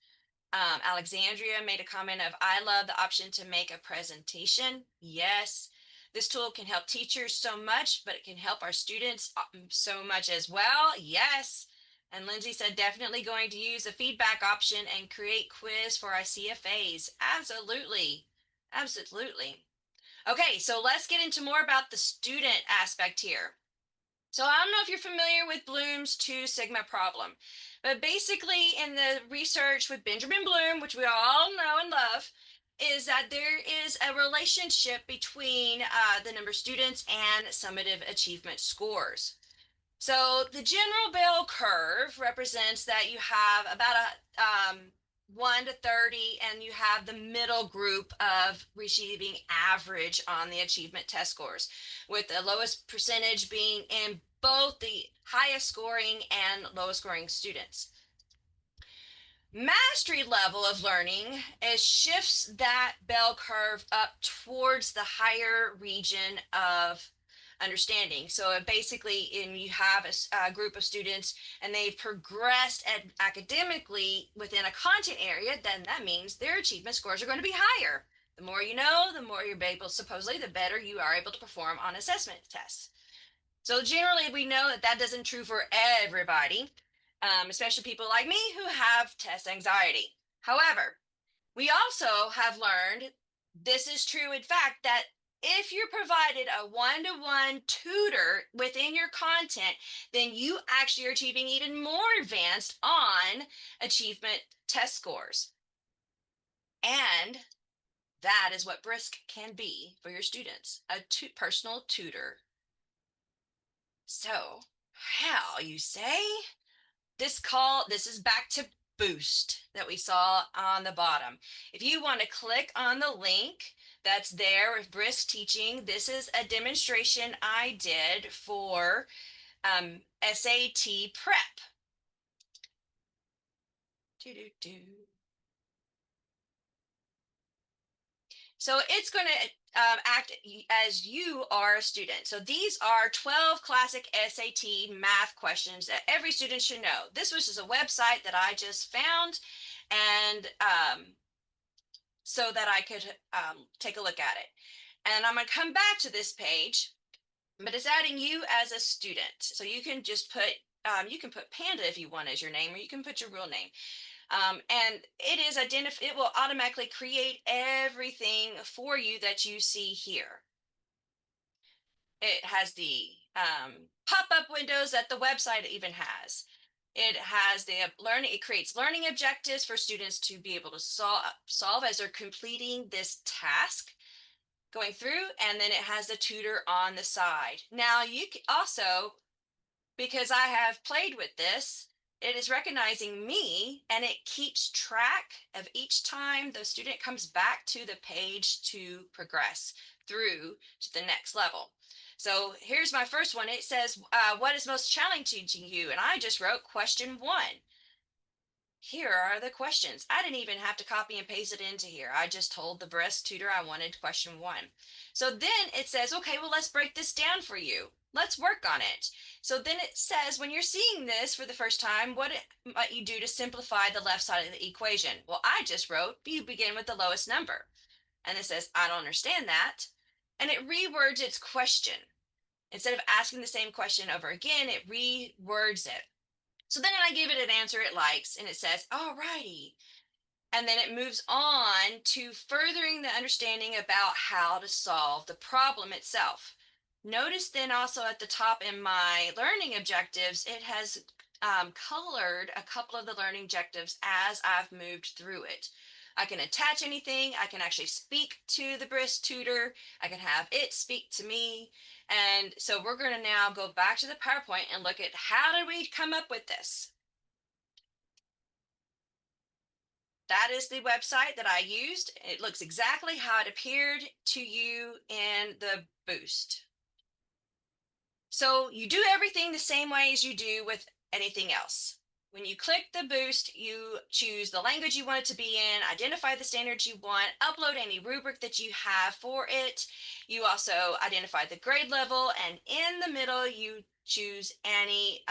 Alexandria made a comment of, I love the option to make a presentation. Yes. This tool can help teachers so much, but it can help our students so much as well. Yes. And Lindsay said, definitely going to use the feedback option and create quiz for our CFAs. Absolutely. Absolutely. Okay, so let's get into more about the student aspect here. So I don't know if you're familiar with Bloom's two sigma problem, but basically in the research with Benjamin Bloom, which we all know and love, is that there is a relationship between the number of students and summative achievement scores. So the general bell curve represents that you have about a 1 to 30, and you have the middle group of receiving average on the achievement test scores, with the lowest percentage being in both the highest scoring and lowest scoring students. Mastery level of learning is shifts that bell curve up towards the higher region of understanding. So basically, you have a group of students and they've progressed academically within a content area, then that means their achievement scores are going to be higher. The more you know, the more you're able, supposedly, the better you are able to perform on assessment tests. So generally, we know that that isn't true for everybody, especially people like me who have test anxiety. However, we also have learned this is true, in fact, that if you're provided a one-to-one tutor within your content, then you actually are achieving even more advanced on achievement test scores. And that is what Brisk can be for your students, a personal tutor. So, how you say? This is back to Boost that we saw on the bottom. If you want to click on the link that's there with Brisk Teaching, this is a demonstration I did for SAT prep. So it's going to act as you are a student. So these are 12 classic SAT math questions that every student should know. This was just a website that I just found, and so that I could take a look at it. And I'm going to come back to this page, but it's adding you as a student. So you can just put, you can put Panda if you want as your name, or you can put your real name. And it will automatically create everything for you that you see here. It has the pop-up windows that the website even has. It has the learning, it creates learning objectives for students to be able to solve as they're completing this task going through, and then it has the tutor on the side. Now you can also, because I have played with this, it is recognizing me and it keeps track of each time the student comes back to the page to progress through to the next level. So here's my first one. It says, what is most challenging to you? And I just wrote question 1. Here are the questions. I didn't even have to copy and paste it into here. I just told the Brisk tutor I wanted question 1. So then it says, okay, well, let's break this down for you. Let's work on it. So then it says, when you're seeing this for the first time, what might you do to simplify the left side of the equation? Well, I just wrote, you begin with the lowest number. And it says, I don't understand that. And it rewords its question. Instead of asking the same question over again, it rewords it. So then I give it an answer it likes, and it says, all righty. And then it moves on to furthering the understanding about how to solve the problem itself. Notice then also at the top in my learning objectives, it has colored a couple of the learning objectives as I've moved through it. I can attach anything. I can actually speak to the Brisk tutor. I can have it speak to me. And so we're going to now go back to the PowerPoint and look at how did we come up with this. That is the website that I used. It looks exactly how it appeared to you in the Boost. So you do everything the same way as you do with anything else. When you click the Boost, you choose the language you want it to be in, identify the standards you want, upload any rubric that you have for it. You also identify the grade level, and in the middle, you choose any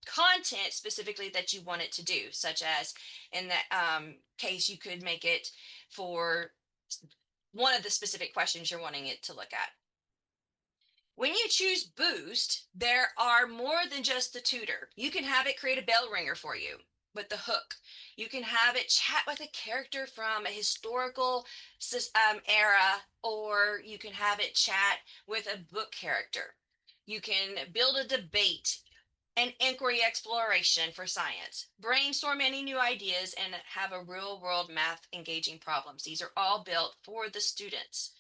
content specifically that you want it to do, such as in that case, you could make it for one of the specific questions you're wanting it to look at. When you choose Boost, there are more than just the tutor. You can have it create a bell ringer for you with the hook. You can have it chat with a character from a historical era, or you can have it chat with a book character. You can build a debate, an inquiry exploration for science, brainstorm any new ideas, and have a real world math engaging problems. These are all built for the students.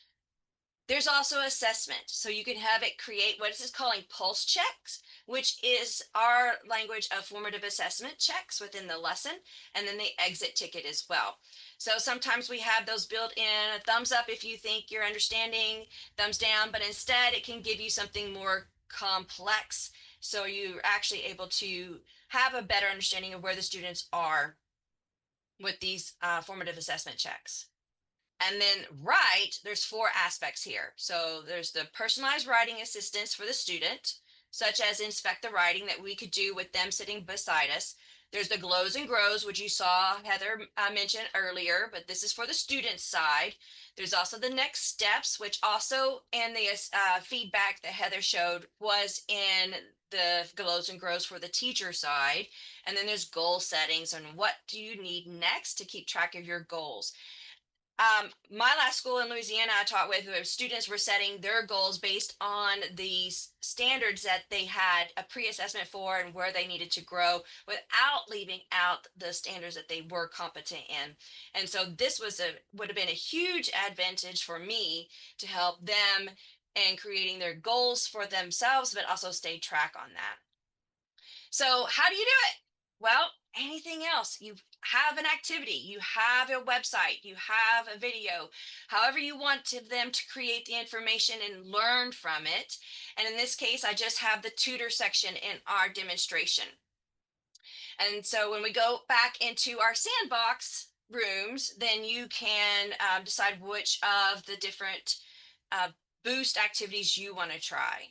There's also assessment. So you can have it create what is calling pulse checks, which is our language of formative assessment checks within the lesson, and then the exit ticket as well. So sometimes we have those built in, a thumbs up if you think you're understanding, thumbs down, but instead it can give you something more complex. So you're actually able to have a better understanding of where the students are with these formative assessment checks. And then write, there's 4 aspects here. So there's the personalized writing assistance for the student, such as inspect the writing that we could do with them sitting beside us. There's the glows and grows, which you saw Heather mention earlier, but this is for the student side. There's also the next steps, which also in the feedback that Heather showed was in the glows and grows for the teacher side. And then there's goal settings and what do you need next to keep track of your goals. My last school in Louisiana I taught with, students were setting their goals based on the standards that they had a pre-assessment for and where they needed to grow without leaving out the standards that they were competent in. And so this would have been a huge advantage for me to help them in creating their goals for themselves, but also stay track on that. So how do you do it? Well, anything else. You have an activity, you have a website, you have a video, however you want them to create the information and learn from it. And in this case, I just have the tutor section in our demonstration. And so when we go back into our sandbox rooms, then you can decide which of the different boost activities you want to try.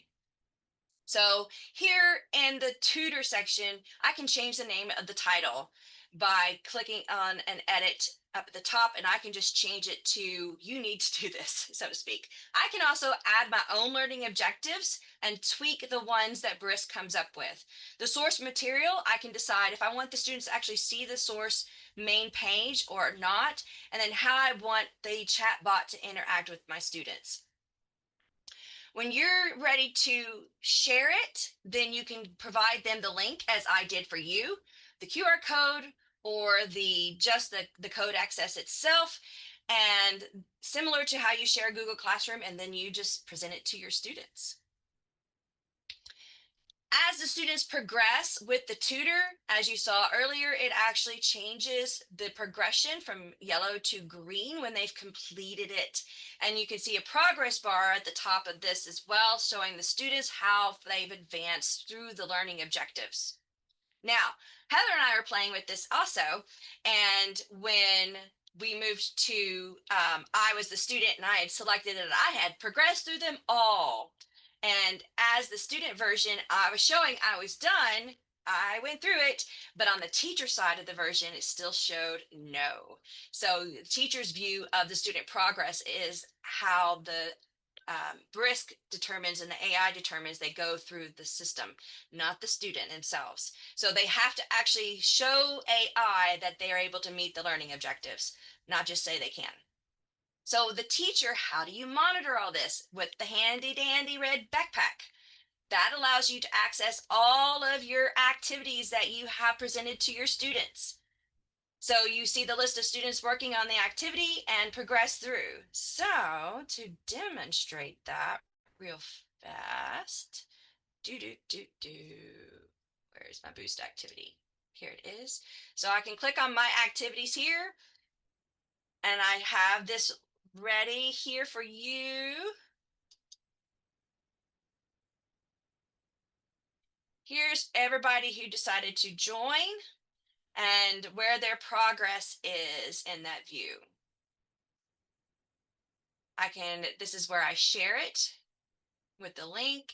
So here in the tutor section, I can change the name of the title by clicking on an edit up at the top, and I can just change it to you need to do this, so to speak. I can also add my own learning objectives and tweak the ones that Brisk comes up with. The source material, I can decide if I want the students to actually see the source main page or not, and then how I want the chat bot to interact with my students. When you're ready to share it, then you can provide them the link as I did for you, the QR code or just the code access itself, and similar to how you share Google Classroom, and then you just present it to your students. As the students progress with the tutor, as you saw earlier, it actually changes the progression from yellow to green when they've completed it. And you can see a progress bar at the top of this as well, showing the students how they've advanced through the learning objectives. Now, Heather and I are playing with this also. And when we moved to, I was the student and I had selected it, I had progressed through them all. And as the student version, I was showing I was done. I went through it, but on the teacher side of the version, it still showed no. So the teacher's view of the student progress is how the Brisk determines and the AI determines they go through the system, not the student themselves. So they have to actually show AI that they are able to meet the learning objectives, not just say they can. So the teacher, how do you monitor all this? With the handy dandy red backpack. That allows you to access all of your activities that you have presented to your students. So you see the list of students working on the activity and progress through. So to demonstrate that real fast, where's my boost activity? Here it is. So I can click on my activities here, and I have this ready here for you. Here's everybody who decided to join and where their progress is in that view. This is where I share it with the link,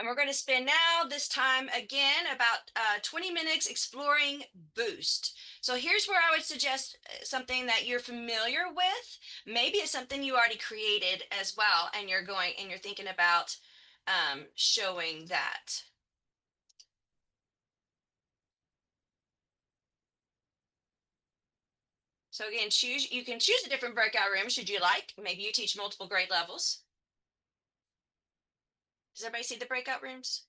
And we're going to spend now this time again about 20 minutes exploring Boost. So here's where I would suggest something that you're familiar with. Maybe it's something you already created as well, and you're thinking about showing that. So again, you can choose a different breakout room should you like. Maybe you teach multiple grade levels. Does everybody see the breakout rooms?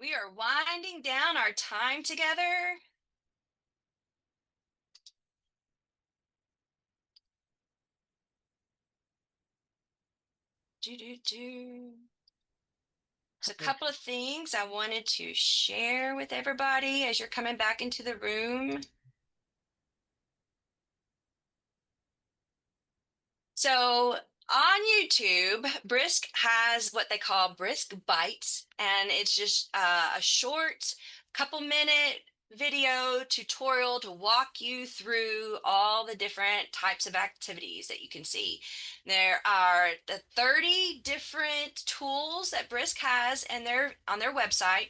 We are winding down our time together. Do, do, do. So a couple of things I wanted to share with everybody as you're coming back into the room. So on YouTube, Brisk has what they call Brisk Bites, and it's just a short couple-minute video tutorial to walk you through all the different types of activities that you can see. There are the 30 different tools that Brisk has and they're on their website.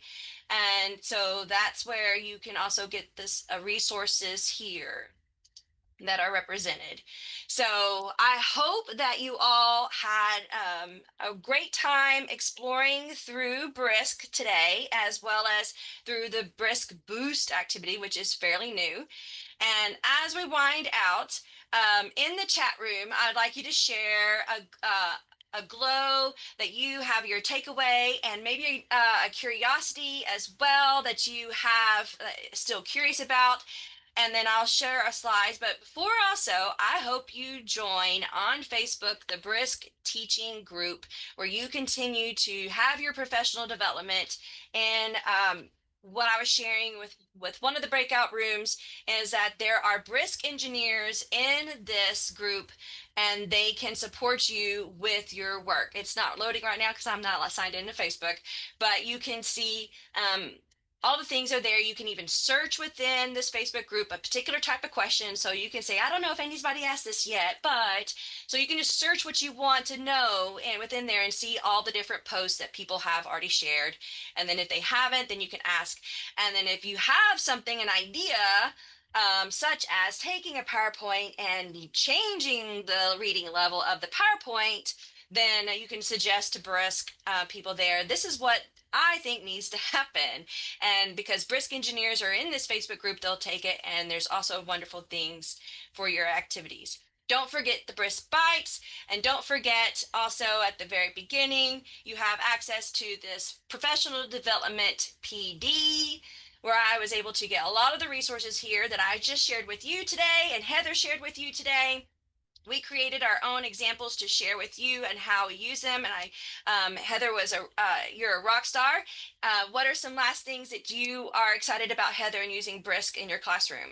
And so that's where you can also get this resources here that are represented. So I hope that you all had a great time exploring through Brisk today, as well as through the Brisk Boost activity, which is fairly new. And as we wind out, in the chat room, I'd like you to share a glow that you have your takeaway and maybe a curiosity as well that you have still curious about, and then I'll share our slides. But before also, I hope you join on Facebook the Brisk Teaching Group, where you continue to have your professional development. And what I was sharing with one of the breakout rooms is that there are Brisk engineers in this group, and they can support you with your work. It's not loading right now because I'm not signed into Facebook, but you can see all the things are there. You can even search within this Facebook group a particular type of question. So you can say, I don't know if anybody asked this yet, but so you can just search what you want to know and within there and see all the different posts that people have already shared. And then if they haven't, then you can ask. And then if you have something, an idea, such as taking a PowerPoint and changing the reading level of the PowerPoint, then you can suggest to Brisk people there, this is what I think needs to happen. And because Brisk engineers are in this Facebook group, they'll take it. And there's also wonderful things for your activities. Don't forget the Brisk Bites. And don't forget also at the very beginning, you have access to this professional development PD, where I was able to get a lot of the resources here that I just shared with you today and Heather shared with you today. We created our own examples to share with you and how we use them. And Heather you're a rock star. What are some last things that you are excited about, Heather, and using Brisk in your classroom?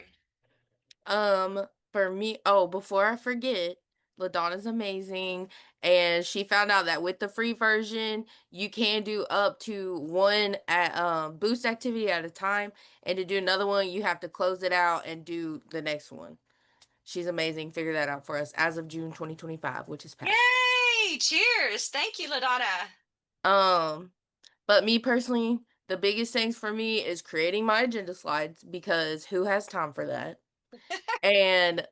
For me, oh, before I forget, LaDonna's amazing, and she found out that with the free version, you can do up to one at boost activity at a time, and to do another one, you have to close it out and do the next one. She's amazing. Figure that out for us as of June 2025, which is past. Yay! Cheers! Thank you, LaDonna. But me personally, the biggest things for me is creating my agenda slides, because who has time for that? And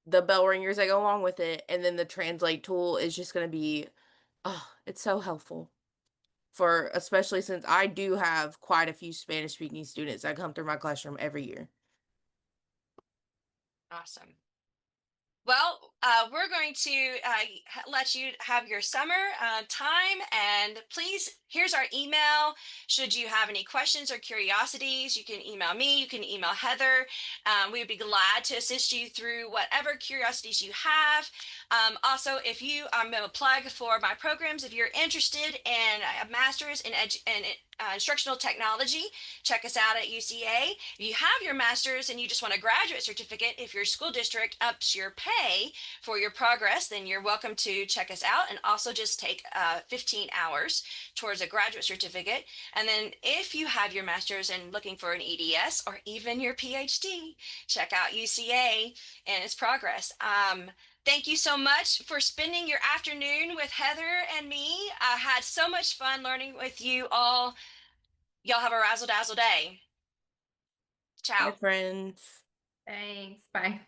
the bell ringers that go along with it, and then the translate tool is just gonna be, oh, it's so helpful for, especially since I do have quite a few Spanish speaking students that come through my classroom every year. Awesome. Well, we're going to let you have your summer time. And please, here's our email. Should you have any questions or curiosities, you can email me, you can email Heather. We would be glad to assist you through whatever curiosities you have. Also, if I'm going to plug for my programs, if you're interested in a master's in instructional technology, check us out at UCA. If you have your master's and you just want a graduate certificate, if your school district ups your pay for your progress, then you're welcome to check us out and also just take 15 hours towards a graduate certificate. And then if you have your master's and looking for an EDS or even your PhD, check out UCA and its progress. Thank you so much for spending your afternoon with Heather and me. I had so much fun learning with you all. Y'all have a razzle dazzle day. Bye, Ciao. friends. Thanks. Bye.